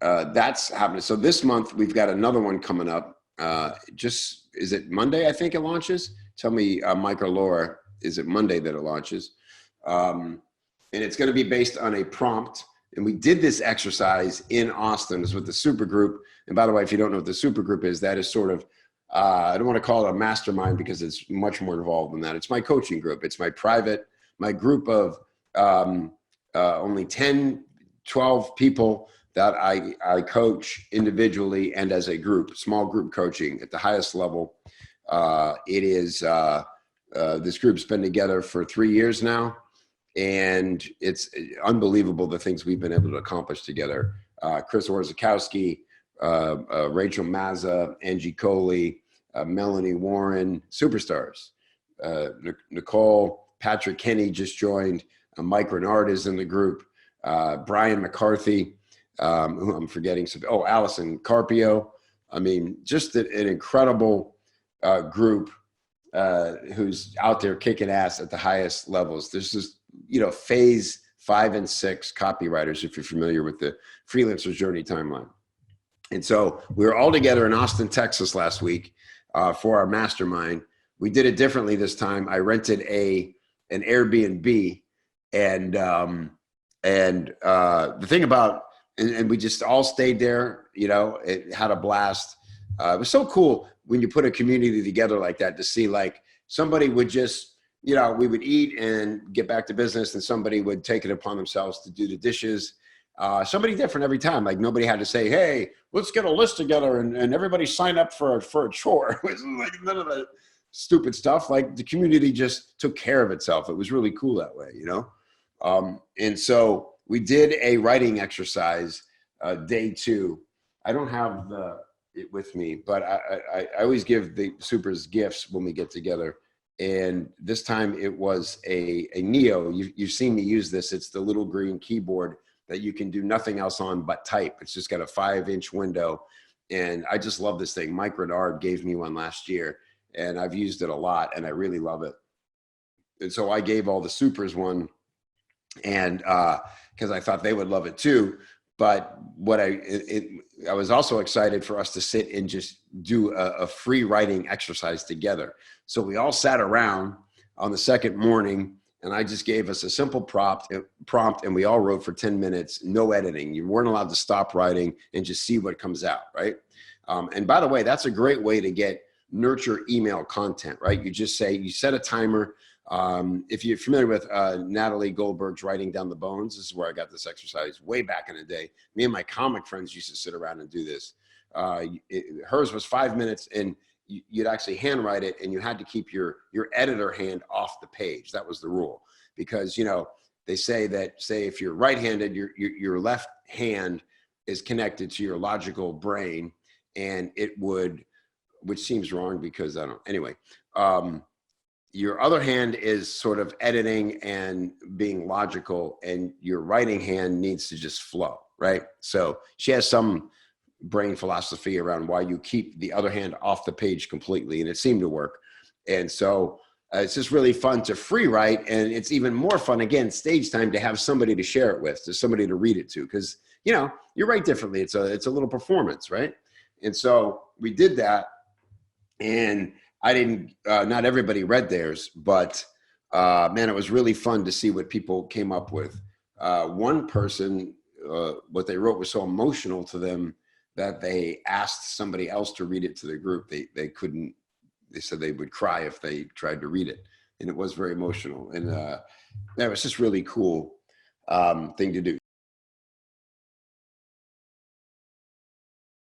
that's happening. So this month we've got another one coming up. Is it Monday? I think it launches. Tell me, Mike or Laura, is it Monday that it launches? And it's going to be based on a prompt. And we did this exercise in Austin. It's with the super group. And by the way, if you don't know what the super group is, that is sort of, I don't want to call it a mastermind because it's much more involved than that. It's my coaching group. It's my group of only 10, 12 people that I coach individually and as a group, small group coaching at the highest level. This group's been together for 3 years now, and it's unbelievable the things we've been able to accomplish together. Chris Orzakowski, Rachel Mazza, Angie Coley, Melanie Warren, superstars. Nicole, Patrick Kenny just joined. Mike Renard is in the group. Brian McCarthy, who I'm forgetting. Allison Carpio. I mean, just an incredible group who's out there kicking ass at the highest levels. There's just, phase 5 and 6 copywriters, if you're familiar with the Freelancer's Journey timeline. And so we were all together in Austin, Texas last week for our mastermind. We did it differently this time. I rented an Airbnb, and the thing about, and we just all stayed there, it had a blast. It was so cool when you put a community together like that to see, like, somebody would just, we would eat and get back to business, and somebody would take it upon themselves to do the dishes. Somebody different every time. Like, nobody had to say, hey, let's get a list together and everybody sign up for a chore. It was like none of the stupid stuff. Like, the community just took care of itself. It was really cool that way, and so we did a writing exercise, day 2. I don't have it with me, but I always give the supers gifts when we get together. And this time it was a Neo. You've seen me use this. It's the little green keyboard that you can do nothing else on but type. It's just got a 5-inch window. And I just love this thing. Mike Renard gave me one last year, and I've used it a lot, and I really love it. And so I gave all the supers one, and because I thought they would love it too. But I was also excited for us to sit and just do a free writing exercise together. So we all sat around on the second morning, and I just gave us a simple prompt, and we all wrote for 10 minutes, no editing. You weren't allowed to stop writing and just see what comes out, right? And by the way, that's a great way to nurture email content, right? You set a timer. If you're familiar with Natalie Goldberg's Writing Down the Bones, this is where I got this exercise way back in the day. Me and my comic friends used to sit around and do this. Hers was 5 minutes, and you'd actually handwrite it, and you had to keep your editor hand off the page. That was the rule, because they say that, if you're right-handed, your left hand is connected to your logical brain, and which seems wrong because I don't. Anyway. Your other hand is sort of editing and being logical, and your writing hand needs to just flow, right? So she has some brain philosophy around why you keep the other hand off the page completely, and it seemed to work. And so it's just really fun to free write, and it's even more fun, again, stage time, to have somebody to share it with, to somebody to read it to, because you write differently. It's a little performance, right? And so we did that, and I didn't, not everybody read theirs, but man, it was really fun to see what people came up with. One person, what they wrote was so emotional to them that they asked somebody else to read it to the group. They couldn't, they said they would cry if they tried to read it. And it was very emotional. And that was just really cool thing to do.